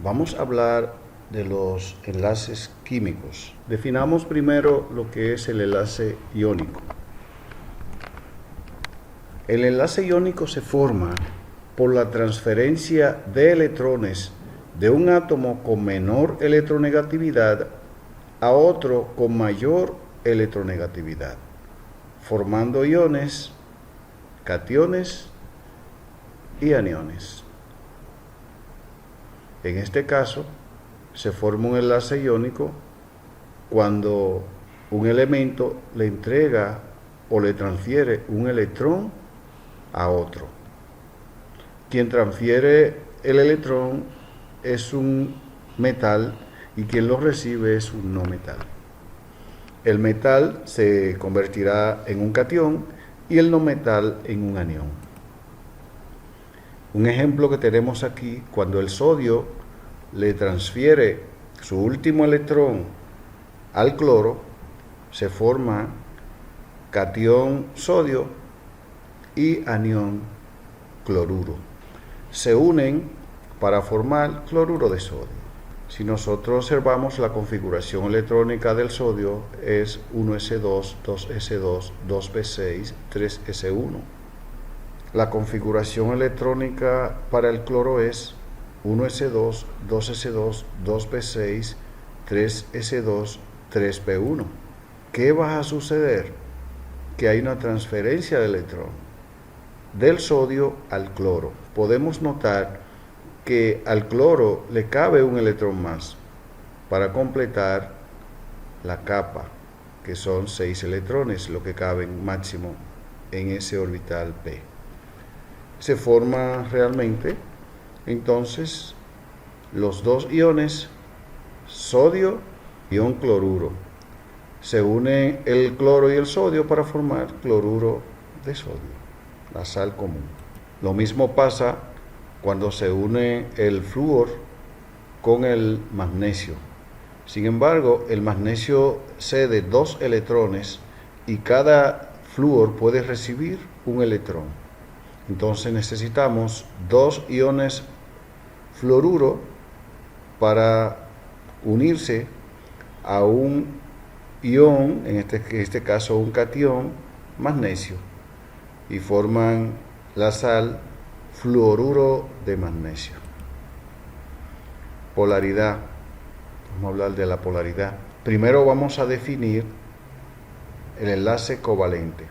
Vamos a hablar de los enlaces químicos. Definamos primero lo que es el enlace iónico. El enlace iónico se forma por la transferencia de electrones de un átomo con menor electronegatividad a otro con mayor electronegatividad, formando iones, cationes y aniones. En este caso, se forma un enlace iónico cuando un elemento le entrega o le transfiere un electrón a otro. Quien transfiere el electrón es un metal y quien lo recibe es un no metal. El metal se convertirá en un catión y el no metal en un anión. Un ejemplo que tenemos aquí, cuando el sodio le transfiere su último electrón al cloro, se forma catión sodio y anión cloruro. Se unen para formar cloruro de sodio. Si nosotros observamos la configuración electrónica del sodio es 1s2, 2s2, 2p6, 3s1. La configuración electrónica para el cloro es 1s2, 2s2, 2p6, 3s2, 3p1. ¿Qué va a suceder? Que hay una transferencia de electrón del sodio al cloro. Podemos notar que al cloro le cabe un electrón más para completar la capa, que son 6 electrones, lo que caben máximo en ese orbital p. Se forma realmente entonces los dos iones sodio y ion cloruro. Se une el cloro y el sodio para formar cloruro de sodio, la sal común. Lo mismo pasa cuando se une el flúor con el magnesio. Sin embargo, el magnesio cede 2 electrones y cada flúor puede recibir un electrón. Entonces necesitamos 2 iones fluoruro para unirse a un ion, en este caso un catión, magnesio, y forman la sal fluoruro de magnesio. Polaridad. Vamos a hablar de la polaridad. Primero vamos a definir el enlace covalente.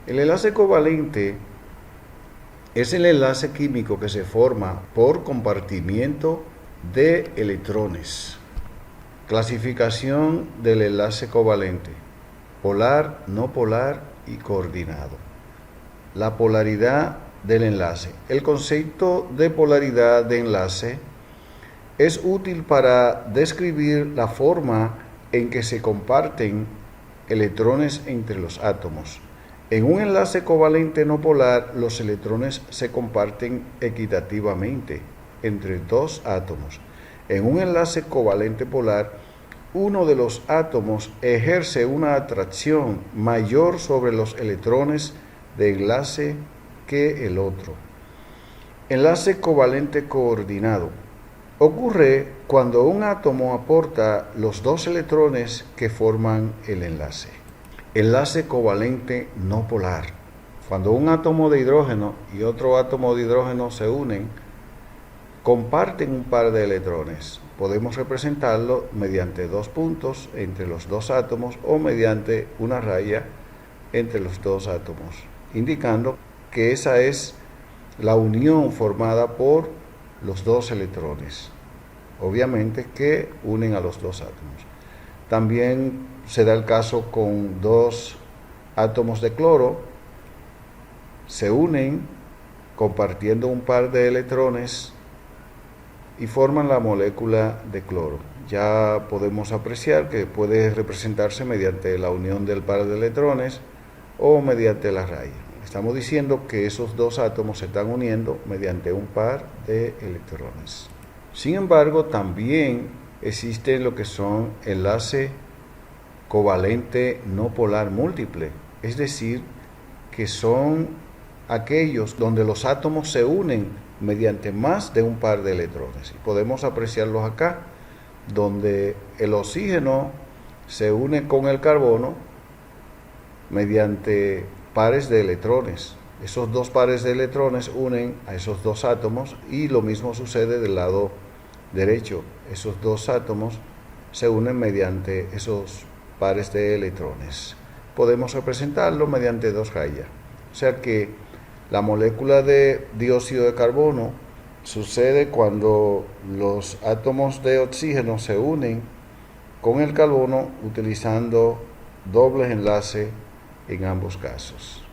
El enlace covalente es el enlace químico que se forma por compartimiento de electrones. Clasificación del enlace covalente: polar, no polar y coordinado. La polaridad del enlace. El concepto de polaridad de enlace es útil para describir la forma en que se comparten electrones entre los átomos. En un enlace covalente no polar, los electrones se comparten equitativamente entre dos átomos. En un enlace covalente polar, uno de los átomos ejerce una atracción mayor sobre los electrones de enlace que el otro. Enlace covalente coordinado. Ocurre cuando un átomo aporta los 2 electrones que forman el enlace. Enlace covalente no polar. Cuando un átomo de hidrógeno y otro átomo de hidrógeno se unen, comparten un par de electrones. Podemos representarlo mediante 2 puntos entre los 2 átomos o mediante una raya entre los 2 átomos, indicando que esa es la unión formada por los 2 electrones, obviamente que unen a los 2 átomos. También se da el caso con 2 átomos de cloro, se unen compartiendo un par de electrones y forman la molécula de cloro. Ya podemos apreciar que puede representarse mediante la unión del par de electrones o mediante la raya. Estamos diciendo que esos 2 átomos se están uniendo mediante un par de electrones. Sin embargo, también existen lo que son enlace covalente no polar múltiple, es decir, que son aquellos donde los átomos se unen mediante más de un par de electrones. Y podemos apreciarlos acá, donde el oxígeno se une con el carbono mediante pares de electrones. Esos dos pares de electrones unen a esos dos átomos y lo mismo sucede del lado derecho. Esos dos átomos se unen mediante esos pares de electrones. Podemos representarlo mediante dos rayas. O sea que la molécula de dióxido de carbono sucede cuando los átomos de oxígeno se unen con el carbono utilizando dobles enlaces en ambos casos.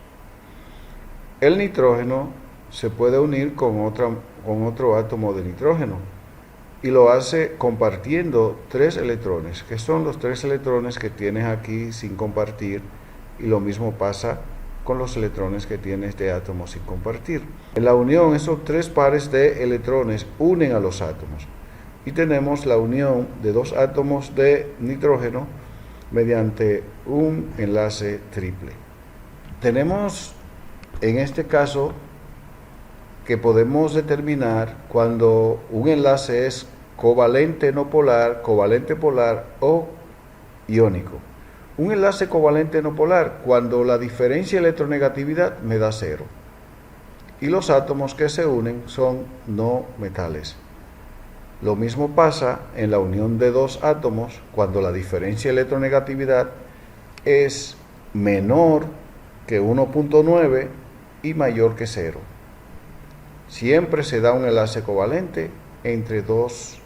El nitrógeno se puede unir con otro átomo de nitrógeno y lo hace compartiendo 3 electrones, que son los 3 electrones que tienes aquí sin compartir, y lo mismo pasa con los electrones que tiene este átomo sin compartir. En la unión, esos 3 pares de electrones unen a los átomos y tenemos la unión de 2 átomos de nitrógeno mediante un enlace triple. Tenemos en este caso que podemos determinar cuando un enlace es covalente no polar, covalente polar o iónico. Un enlace covalente no polar cuando la diferencia de electronegatividad me da 0 y los átomos que se unen son no metales. Lo mismo pasa en la unión de 2 átomos cuando la diferencia de electronegatividad es menor que 1.9 y mayor que 0. Siempre se da un enlace covalente entre 2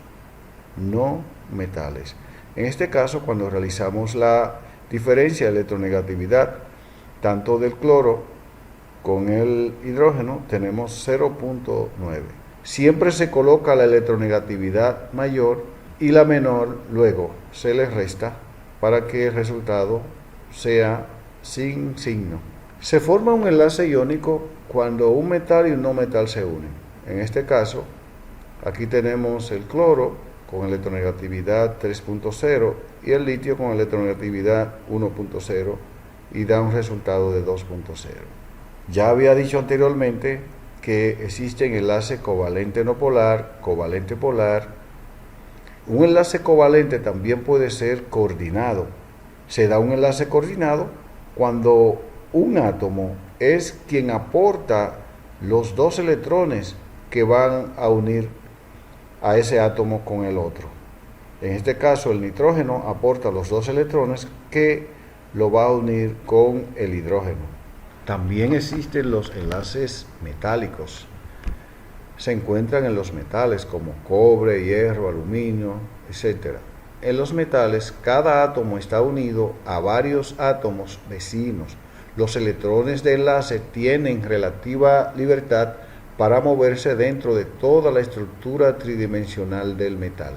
no metales. En este caso, cuando realizamos la diferencia de electronegatividad tanto del cloro con el hidrógeno, tenemos 0.9. Siempre se coloca la electronegatividad mayor y la menor luego se le resta para que el resultado sea sin signo. Se forma un enlace iónico cuando un metal y un no metal se unen. En este caso, aquí tenemos el cloro con electronegatividad 3.0 y el litio con electronegatividad 1.0 y da un resultado de 2.0. Ya había dicho anteriormente que existen enlaces covalente no polar, covalente polar. Un enlace covalente también puede ser coordinado. Se da un enlace coordinado cuando un átomo es quien aporta los 2 electrones que van a unir a ese átomo con el otro. En este caso, el nitrógeno aporta los 2 electrones que lo va a unir con el hidrógeno. También existen los enlaces metálicos. Se encuentran en los metales como cobre, hierro, aluminio, etc. En los metales, cada átomo está unido a varios átomos vecinos. Los electrones de enlace tienen relativa libertad para moverse dentro de toda la estructura tridimensional del metal.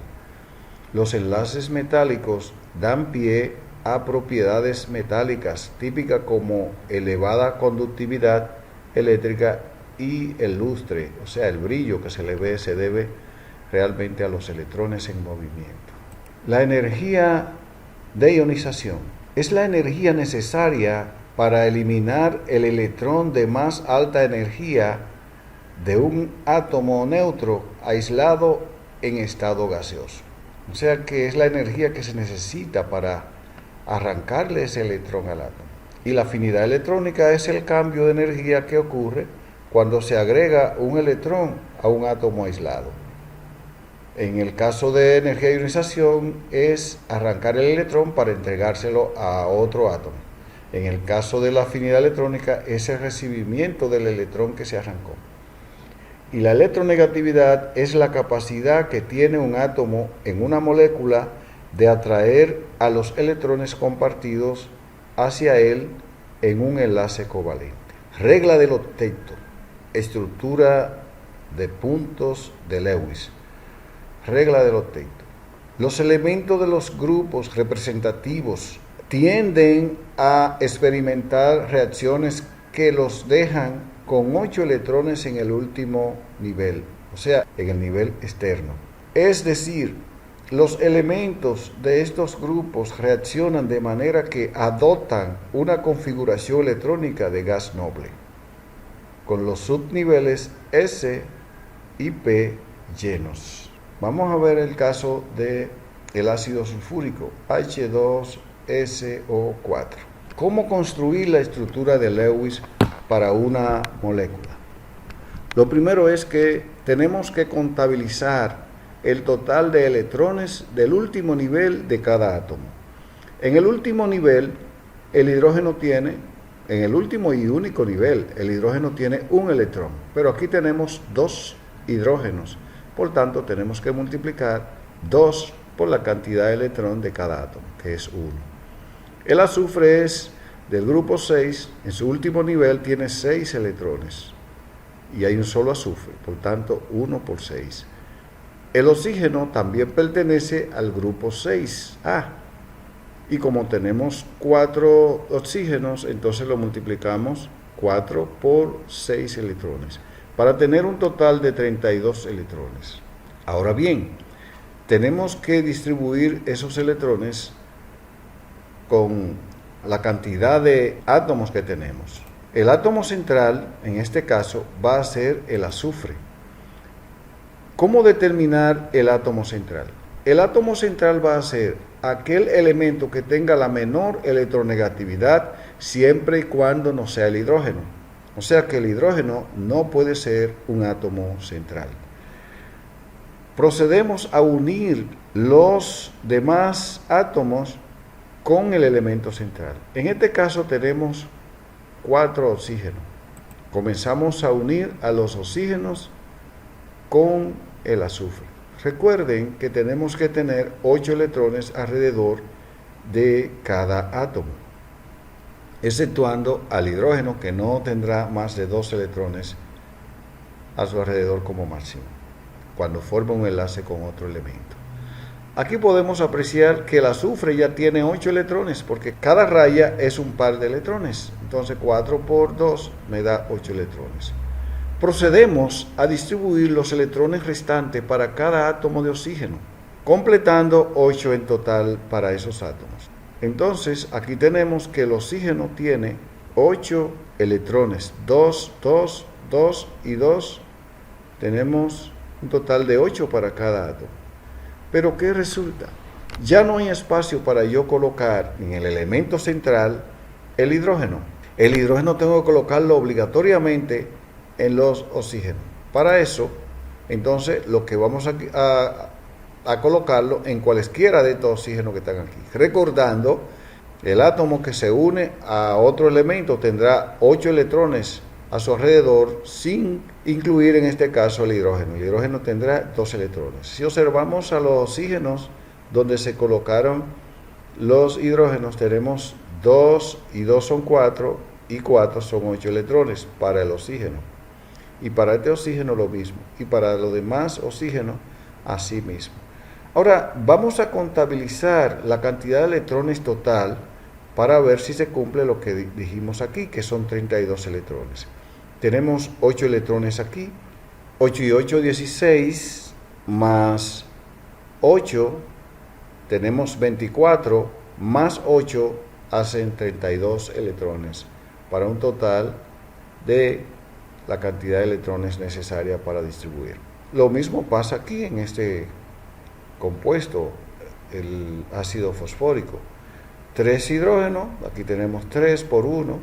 Los enlaces metálicos dan pie a propiedades metálicas típicas como elevada conductividad eléctrica y el lustre, o sea, el brillo que se le ve se debe realmente a los electrones en movimiento. La energía de ionización es la energía necesaria para eliminar el electrón de más alta energía de un átomo neutro aislado en estado gaseoso. O sea que es la energía que se necesita para arrancarle ese electrón al átomo. Y la afinidad electrónica es el cambio de energía que ocurre cuando se agrega un electrón a un átomo aislado. En el caso de energía de ionización es arrancar el electrón para entregárselo a otro átomo. En el caso de la afinidad electrónica es el recibimiento del electrón que se arrancó. Y la electronegatividad es la capacidad que tiene un átomo en una molécula de atraer a los electrones compartidos hacia él en un enlace covalente. Regla del octeto, estructura de puntos de Lewis. Regla del octeto. Los elementos de los grupos representativos tienden a experimentar reacciones que los dejan con 8 electrones en el último nivel, o sea, en el nivel externo. Es decir, los elementos de estos grupos reaccionan de manera que adoptan una configuración electrónica de gas noble, con los subniveles S y P llenos. Vamos a ver el caso de el ácido sulfúrico, H2SO4. ¿Cómo construir la estructura de Lewis para una molécula? Lo primero es que tenemos que contabilizar el total de electrones del último nivel de cada átomo. En el último nivel, el hidrógeno tiene, en el último y único nivel, el hidrógeno tiene un electrón, pero aquí tenemos 2 hidrógenos, por tanto tenemos que multiplicar 2 por la cantidad de electrón de cada átomo, que es 1. El azufre es del grupo 6, en su último nivel tiene 6 electrones, y hay un solo azufre, por tanto 1 por 6. El oxígeno también pertenece al grupo 6A, y como tenemos 4 oxígenos, entonces lo multiplicamos 4 por 6 electrones, para tener un total de 32 electrones. Ahora bien, tenemos que distribuir esos electrones con la cantidad de átomos que tenemos. El átomo central, en este caso, va a ser el azufre. ¿Cómo determinar el átomo central? El átomo central va a ser aquel elemento que tenga la menor electronegatividad siempre y cuando no sea el hidrógeno. O sea que el hidrógeno no puede ser un átomo central. Procedemos a unir los demás átomos con el elemento central. En este caso tenemos 4 oxígenos. Comenzamos a unir a los oxígenos con el azufre. Recuerden que tenemos que tener 8 electrones alrededor de cada átomo, exceptuando al hidrógeno, que no tendrá más de 2 electrones a su alrededor como máximo, cuando forma un enlace con otro elemento. Aquí podemos apreciar que el azufre ya tiene 8 electrones, porque cada raya es un par de electrones. Entonces 4 por 2 me da 8 electrones. Procedemos a distribuir los electrones restantes para cada átomo de oxígeno, completando 8 en total para esos átomos. Entonces aquí tenemos que el oxígeno tiene 8 electrones, 2, 2, 2 y 2. Tenemos un total de 8 para cada átomo. Pero ¿qué resulta? Ya no hay espacio para yo colocar en el elemento central el hidrógeno. El hidrógeno tengo que colocarlo obligatoriamente en los oxígenos. Para eso, entonces, lo que vamos a colocarlo en cualesquiera de estos oxígenos que están aquí. Recordando, el átomo que se une a otro elemento tendrá 8 electrones a su alrededor, sin incluir en este caso el hidrógeno. El hidrógeno tendrá 2 electrones. Si observamos a los oxígenos donde se colocaron los hidrógenos, tenemos 2 y 2 son 4 y 4 son 8 electrones para el oxígeno. Y para este oxígeno lo mismo, y para los demás oxígenos así mismo. Ahora vamos a contabilizar la cantidad de electrones total para ver si se cumple lo que dijimos aquí, que son 32 electrones. Tenemos 8 electrones aquí, 8 y 8, 16, más 8, tenemos 24, más 8 hacen 32 electrones, para un total de la cantidad de electrones necesaria para distribuir. Lo mismo pasa aquí en este compuesto, el ácido fosfórico. 3 hidrógenos, aquí tenemos 3 por 1,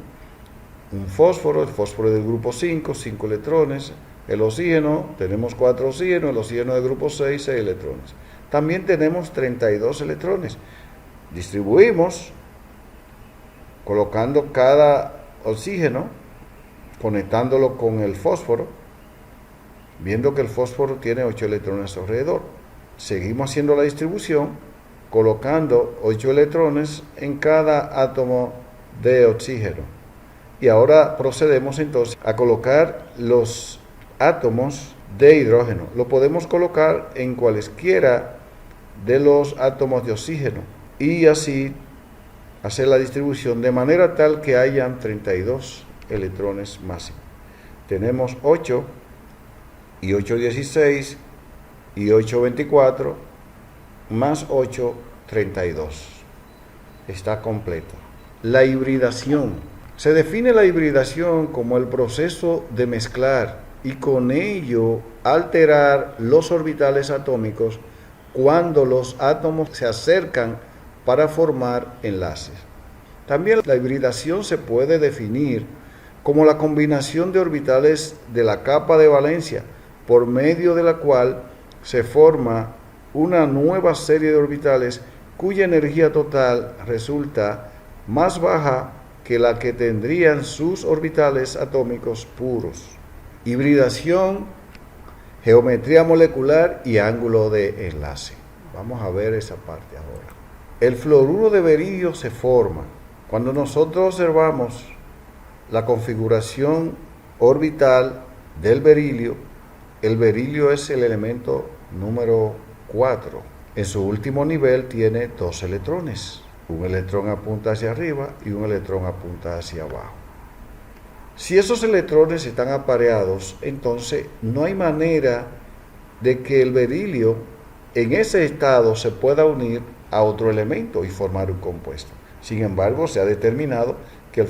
un fósforo, el fósforo del grupo 5, 5 electrones, el oxígeno, tenemos 4 oxígenos, el oxígeno del grupo 6, 6 electrones. También tenemos 32 electrones. Distribuimos colocando cada oxígeno, conectándolo con el fósforo, viendo que el fósforo tiene 8 electrones a su alrededor. Seguimos haciendo la distribución, colocando 8 electrones en cada átomo de oxígeno. Y ahora procedemos entonces a colocar los átomos de hidrógeno. Lo podemos colocar en cualesquiera de los átomos de oxígeno y así hacer la distribución de manera tal que hayan 32 electrones máximo. Tenemos 8 y 8, 16 y 8, 24 más 8, 32. Está completo. La hibridación. Se define la hibridación como el proceso de mezclar y con ello alterar los orbitales atómicos cuando los átomos se acercan para formar enlaces. También la hibridación se puede definir como la combinación de orbitales de la capa de valencia, por medio de la cual se forma una nueva serie de orbitales cuya energía total resulta más baja que la que tendrían sus orbitales atómicos puros. Hibridación, geometría molecular y ángulo de enlace. Vamos a ver esa parte ahora. El fluoruro de berilia se forma cuando nosotros observamos la configuración orbital del berilio. El berilio es el elemento número 4. En su último nivel tiene 2 electrones. Un electrón apunta hacia arriba y un electrón apunta hacia abajo. Si esos electrones están apareados, entonces no hay manera de que el berilio en ese estado se pueda unir a otro elemento y formar un compuesto. Sin embargo, se ha determinado que el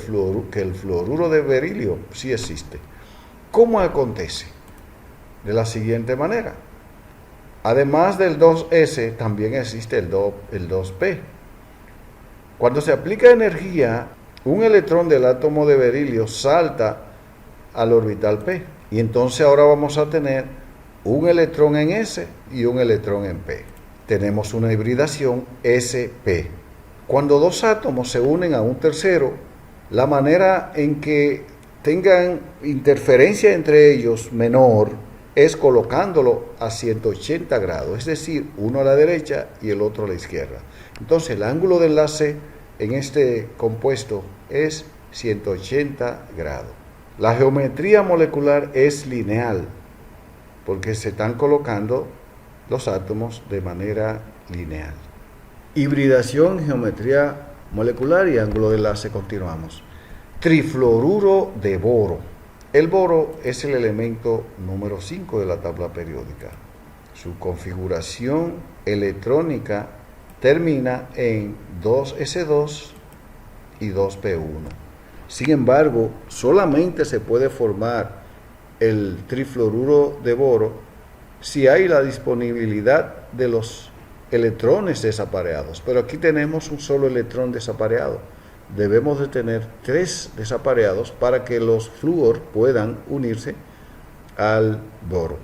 fluoruro de berilio sí existe. ¿Cómo acontece? De la siguiente manera. Además del 2S, también existe el 2P. Cuando se aplica energía, un electrón del átomo de berilio salta al orbital P. Y entonces ahora vamos a tener un electrón en S y un electrón en P. Tenemos una hibridación sp. Cuando dos átomos se unen a un tercero, la manera en que tengan interferencia entre ellos menor es colocándolo a 180 grados, es decir, uno a la derecha y el otro a la izquierda. Entonces el ángulo de enlace en este compuesto es 180 grados. La geometría molecular es lineal, porque se están colocando los átomos de manera lineal. Hibridación, geometría molecular y ángulo de enlace, continuamos. Trifluoruro de boro. El boro es el elemento número 5 de la tabla periódica. Su configuración electrónica termina en 2s2 y 2p1. Sin embargo, solamente se puede formar el trifluoruro de boro si hay la disponibilidad de los electrones desapareados. Pero aquí tenemos un solo electrón desapareado. Debemos de tener 3 desapareados para que los flúor puedan unirse al boro.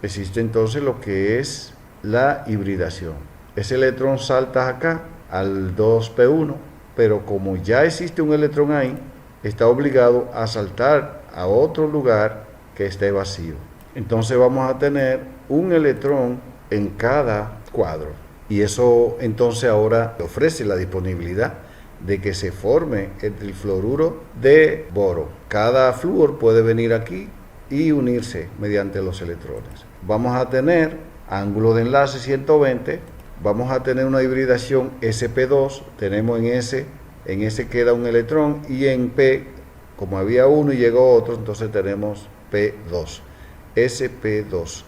Existe entonces lo que es la hibridación. Ese electrón salta acá al 2p1, pero como ya existe un electrón ahí, está obligado a saltar a otro lugar que esté vacío. Entonces vamos a tener un electrón en cada cuadro. Y eso entonces ahora ofrece la disponibilidad de que se forme el trifluoruro de boro. Cada flúor puede venir aquí y unirse mediante los electrones. Vamos a tener ángulo de enlace 120, vamos a tener una hibridación sp2, tenemos en S queda un electrón y en P, como había uno y llegó otro, entonces tenemos P2, sp2.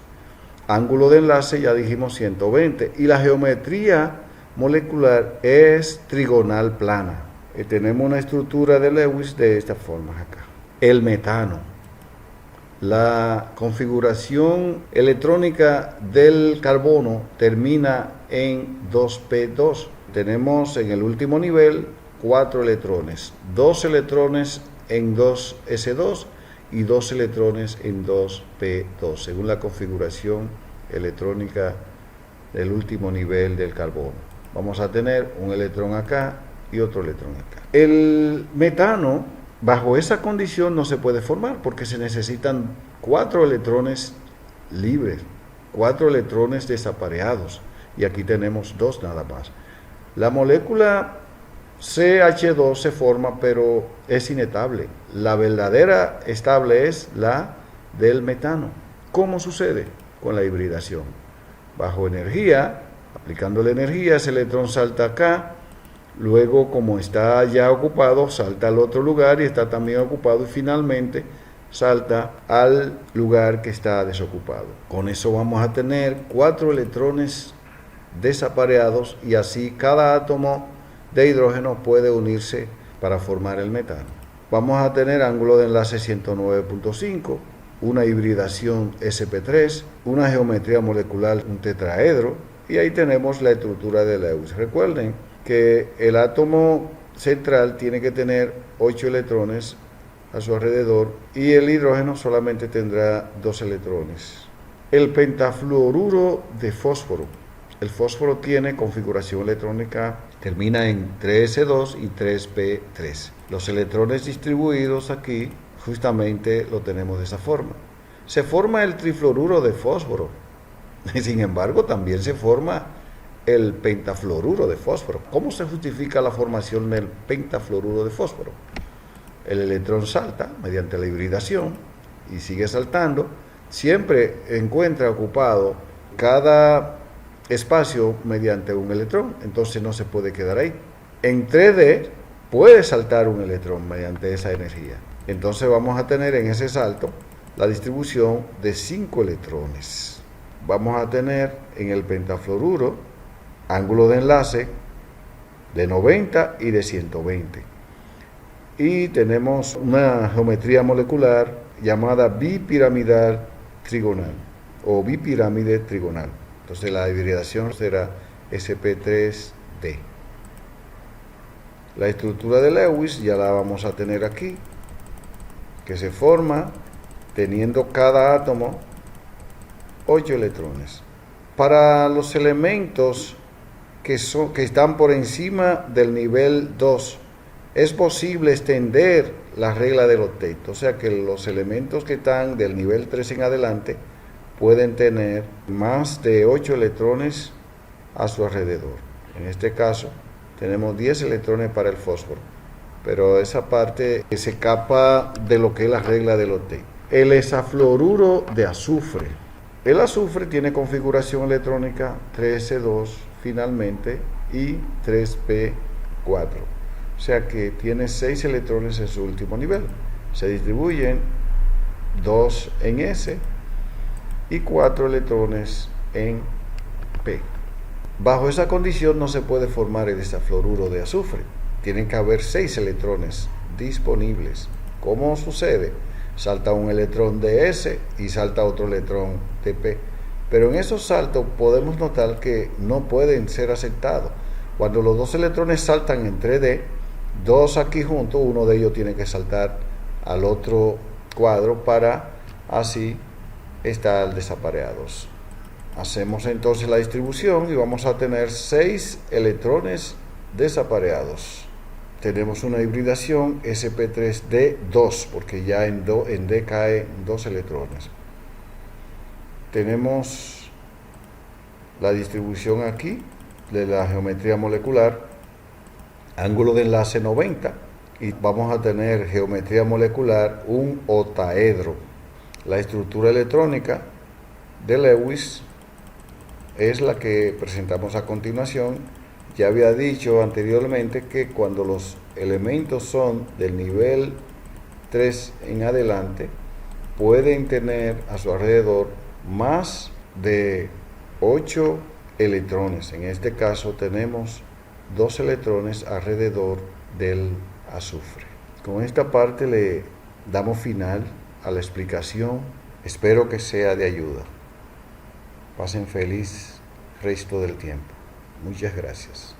Ángulo de enlace ya dijimos 120 y la geometría molecular es trigonal plana. Tenemos una estructura de Lewis de esta forma acá. El metano. La configuración electrónica del carbono termina en 2p2. Tenemos en el último nivel 4 electrones. 2 electrones en 2s2 y 2 electrones en 2p2, según la configuración electrónica del último nivel del carbono. Vamos a tener un electrón acá y otro electrón acá. El metano, bajo esa condición, no se puede formar porque se necesitan 4 electrones libres, 4 electrones desapareados, y aquí tenemos 2 nada más. La molécula CH2 se forma, pero es inestable. La verdadera estable es la del metano. ¿Cómo sucede? Con la hibridación. Bajo energía, aplicando la energía, ese electrón salta acá, luego como está ya ocupado, salta al otro lugar y está también ocupado y finalmente salta al lugar que está desocupado. Con eso vamos a tener 4 electrones desapareados y así cada átomo de hidrógeno puede unirse para formar el metano. Vamos a tener ángulo de enlace 109.5 una hibridación sp3, una geometría molecular, un tetraedro, y ahí tenemos la estructura de Lewis. Recuerden que el átomo central tiene que tener 8 electrones a su alrededor y el hidrógeno solamente tendrá 2 electrones. El pentafluoruro de fósforo. El fósforo tiene configuración electrónica, termina en 3s2 y 3p3. Los electrones distribuidos aquí justamente lo tenemos de esa forma. Se forma el trifluoruro de fósforo. Sin embargo, también se forma el pentafluoruro de fósforo. ¿Cómo se justifica la formación del pentafluoruro de fósforo? El electrón salta mediante la hibridación y sigue saltando. Siempre encuentra ocupado cada espacio mediante un electrón, entonces no se puede quedar ahí. En 3D puede saltar un electrón mediante esa energía. Entonces vamos a tener en ese salto la distribución de 5 electrones. Vamos a tener en el pentafluoruro ángulo de enlace de 90 y de 120. Y tenemos una geometría molecular llamada bipiramidal trigonal o bipirámide trigonal. Entonces la hibridación será sp3d. La estructura de Lewis ya la vamos a tener aquí, que se forma teniendo cada átomo 8 electrones. Para los elementos que están por encima del nivel 2, es posible extender la regla del octeto, o sea que los elementos que están del nivel 3 en adelante pueden tener más de 8 electrones a su alrededor. En este caso tenemos 10 electrones para el fósforo, pero esa parte se escapa de lo que es la regla del octeto. El hexafluoruro de azufre. El azufre tiene configuración electrónica 3s2 finalmente y 3p4. O sea que tiene 6 electrones en su último nivel. Se distribuyen 2 en S y 4 electrones en P. Bajo esa condición no se puede formar el hexafluoruro de azufre. Tienen que haber 6 electrones disponibles. ¿Cómo sucede? Salta un electrón de S y salta otro electrón de P. Pero en esos saltos podemos notar que no pueden ser aceptados. Cuando los dos electrones saltan en 3D, dos aquí juntos, uno de ellos tiene que saltar al otro cuadro para así estar desapareados. Hacemos entonces la distribución y vamos a tener 6 electrones desapareados. Tenemos una hibridación sp3d2 porque ya en D caen 2 electrones. Tenemos la distribución aquí de la geometría molecular, ángulo de enlace 90, y vamos a tener geometría molecular un octaedro. La estructura electrónica de Lewis es la que presentamos a continuación. Ya había dicho anteriormente que cuando los elementos son del nivel 3 en adelante, pueden tener a su alrededor más de 8 electrones. En este caso tenemos 2 electrones alrededor del azufre. Con esta parte le damos final a la explicación. Espero que sea de ayuda. Pasen feliz resto del tiempo. Muchas gracias.